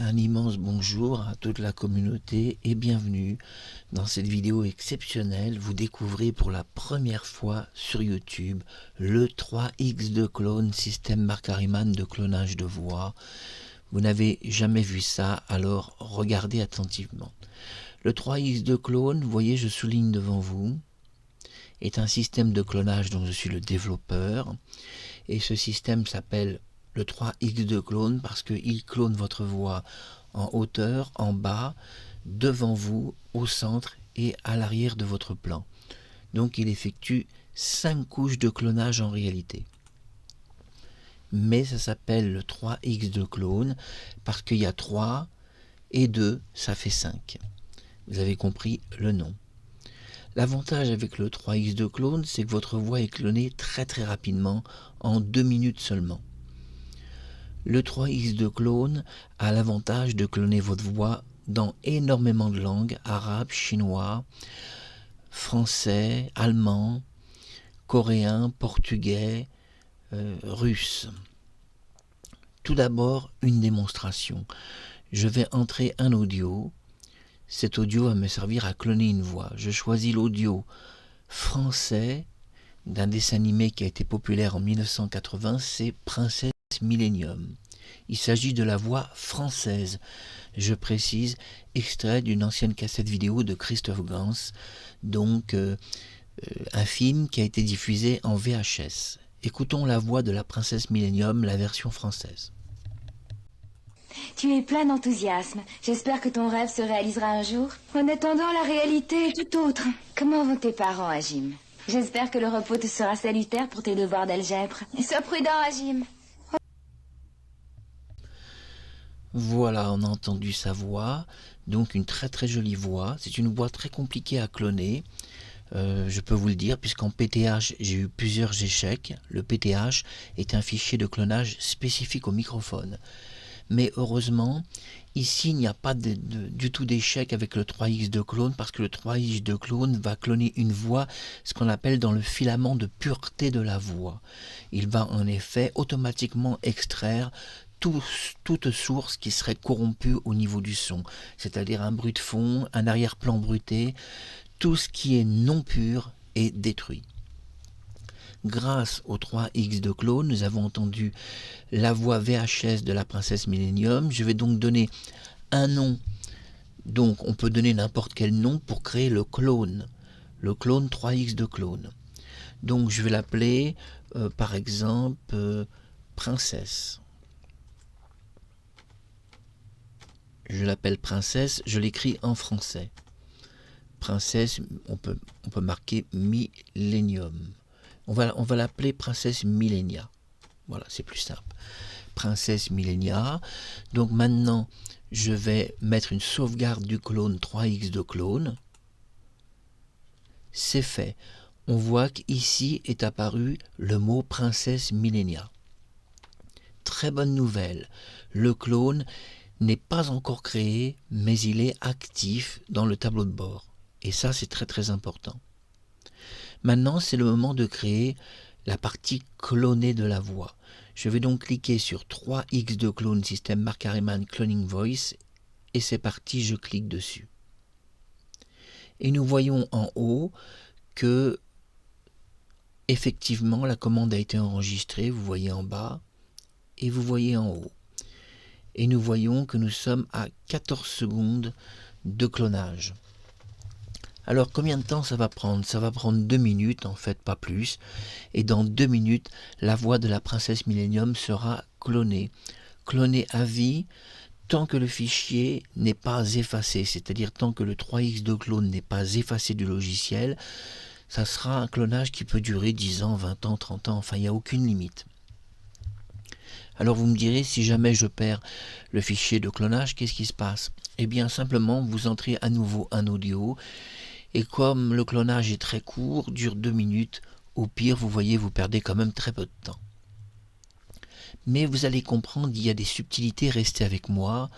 Un immense bonjour à toute la communauté et bienvenue dans cette vidéo exceptionnelle. Vous découvrez pour la première fois sur YouTube le 3X2 clone système Mark Harriman de clonage de voix. Vous n'avez jamais vu ça, alors regardez attentivement. Le 3X2 clone, vous voyez, je souligne devant vous, est un système de clonage dont je suis le développeur. Et ce système s'appelle le 3X2 clone parce qu'il clone votre voix en hauteur, en bas, devant vous, au centre et à l'arrière de votre plan. Donc il effectue 5 couches de clonage en réalité. Mais ça s'appelle le 3X2 clone parce qu'il y a 3 et 2, ça fait 5. Vous avez compris le nom. L'avantage avec le 3X2 clone, c'est que votre voix est clonée très rapidement, en 2 minutes seulement. Le 3X2 clone a l'avantage de cloner votre voix dans énormément de langues, arabe, chinois, français, allemand, coréen, portugais, russe. Tout d'abord, une démonstration. Je vais entrer un audio. Cet audio va me servir à cloner une voix. Je choisis l'audio français d'un dessin animé qui a été populaire en 1980, c'est Princesse Millennium. Il s'agit de la voix française, je précise, extrait d'une ancienne cassette vidéo de Christophe Gans, donc un film qui a été diffusé en VHS. Écoutons la voix de la Princesse Millennium, la version française. Tu es plein d'enthousiasme. J'espère que ton rêve se réalisera un jour. En attendant, la réalité est tout autre. Comment vont tes parents, Hajim? J'espère que le repos te sera salutaire pour tes devoirs d'algèbre. Sois prudent, Hajim. Voilà, on a entendu sa voix, donc une très jolie voix. C'est une voix très compliquée à cloner, je peux vous le dire, puisqu'en PTH, j'ai eu plusieurs échecs. Le PTH est un fichier de clonage spécifique au microphone. Mais heureusement, ici, il n'y a pas du tout d'échec avec le 3X2 clone, parce que le 3X2 clone va cloner une voix, ce qu'on appelle dans le filament de pureté de la voix. Il va en effet automatiquement extraire toute source qui serait corrompue au niveau du son, c'est-à-dire un bruit de fond, un arrière-plan bruité, tout ce qui est non pur est détruit. Grâce au 3X2 clone, nous avons entendu la voix VHS de la Princesse Millennium. Je vais donc donner un nom. Donc on peut donner n'importe quel nom pour créer le clone 3X2 clone. Donc je vais l'appeler par exemple Princesse. Je l'appelle Princesse, je l'écris en français. Princesse, on peut marquer Millennium. On va l'appeler Princesse Millenia. Voilà, c'est plus simple. Princesse Millenia. Donc maintenant, je vais mettre une sauvegarde du clone 3X2 clone. C'est fait. On voit qu'ici est apparu le mot Princesse Millenia. Très bonne nouvelle. Le clone n'est pas encore créé, mais il est actif dans le tableau de bord. Et ça, c'est très important. Maintenant, c'est le moment de créer la partie clonée de la voix. Je vais donc cliquer sur 3X2 clone système Mark Harriman Cloning Voice et c'est parti, je clique dessus. Et nous voyons en haut que effectivement la commande a été enregistrée, vous voyez en bas et vous voyez en haut. Et nous voyons que nous sommes à 14 secondes de clonage. Alors combien de temps ça va prendre? Ça va prendre 2 minutes, en fait pas plus. Et dans 2 minutes, la voix de la Princesse Millennium sera clonée. Clonée à vie tant que le fichier n'est pas effacé, c'est-à-dire tant que le 3X2 clone n'est pas effacé du logiciel. Ça sera un clonage qui peut durer 10 ans, 20 ans, 30 ans, enfin il n'y a aucune limite. Alors vous me direz, si jamais je perds le fichier de clonage, qu'est-ce qui se passe? Eh bien simplement, vous entrez à nouveau un audio, et comme le clonage est très court, dure 2 minutes, au pire, vous voyez, vous perdez quand même très peu de temps. Mais vous allez comprendre, il y a des subtilités, restez avec moi.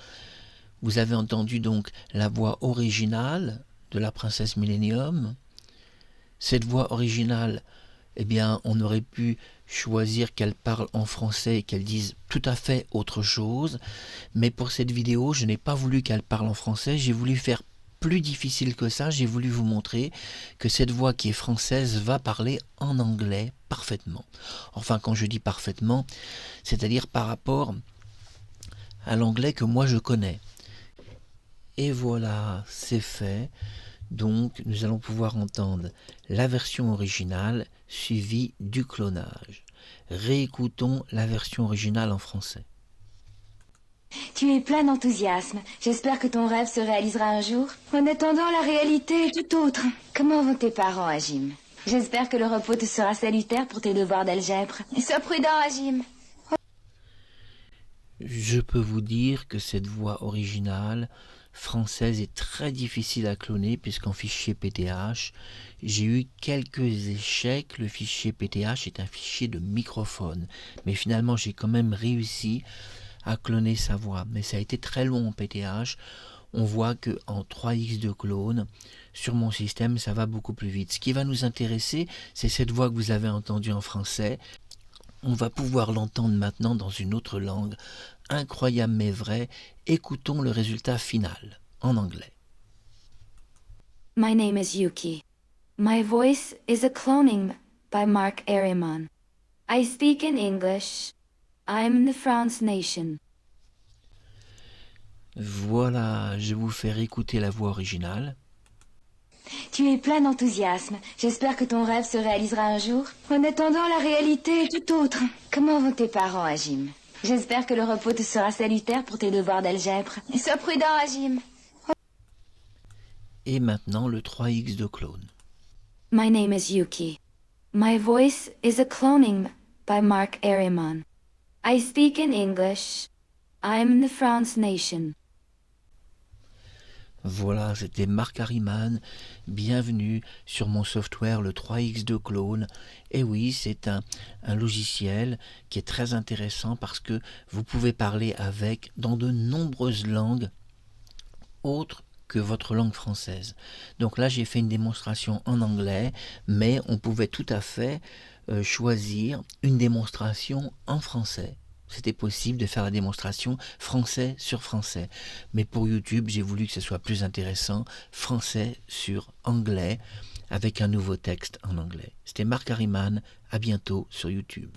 Vous avez entendu donc la voix originale de la Princesse Millennium. Cette voix originale eh bien, on aurait pu choisir qu'elle parle en français et qu'elle dise tout à fait autre chose. Mais pour cette vidéo, je n'ai pas voulu qu'elle parle en français. J'ai voulu faire plus difficile que ça. J'ai voulu vous montrer que cette voix qui est française va parler en anglais parfaitement. Enfin, quand je dis parfaitement, c'est-à-dire par rapport à l'anglais que moi je connais. Et voilà, c'est fait. Donc, nous allons pouvoir entendre la version originale suivie du clonage. Réécoutons la version originale en français. Tu es plein d'enthousiasme. J'espère que ton rêve se réalisera un jour. En attendant, la réalité est tout autre. Comment vont tes parents, Hajim? J'espère que le repos te sera salutaire pour tes devoirs d'algèbre. Et sois prudent, Hajim. Je peux vous dire que cette voix originale française est très difficile à cloner puisqu'en fichier PTH, j'ai eu quelques échecs. Le fichier PTH est un fichier de microphone, mais finalement j'ai quand même réussi à cloner sa voix. Mais ça a été très long en PTH. On voit que en 3x de clone, sur mon système, ça va beaucoup plus vite. Ce qui va nous intéresser, c'est cette voix que vous avez entendue en français. On va pouvoir l'entendre maintenant dans une autre langue. Incroyable mais vrai. Écoutons le résultat final en anglais. My name is Yuki. My voice is a cloning by Mark Ariman. I speak in English. I'm the France nation. Voilà, je vous fais écouter la voix originale. Tu es plein d'enthousiasme. J'espère que ton rêve se réalisera un jour. En attendant, la réalité est tout autre. Comment vont tes parents, Hajim? J'espère que le repos te sera salutaire pour tes devoirs d'algèbre. Et sois prudent, Hajim. Et maintenant le 3x de clone. My name is Yuki. My voice is a cloning by Mark Ariman. I speak in English. I'm the France nation. Voilà, c'était Mark Harriman. Bienvenue sur mon software, le 3x de clone. Et oui, c'est un logiciel qui est très intéressant parce que vous pouvez parler avec dans de nombreuses langues autres que votre langue française. Donc là, j'ai fait une démonstration en anglais, mais on pouvait tout à fait choisir une démonstration en français. C'était possible de faire la démonstration français sur français. Mais pour YouTube, j'ai voulu que ce soit plus intéressant, français sur anglais, avec un nouveau texte en anglais. C'était Mark Harriman, à bientôt sur YouTube.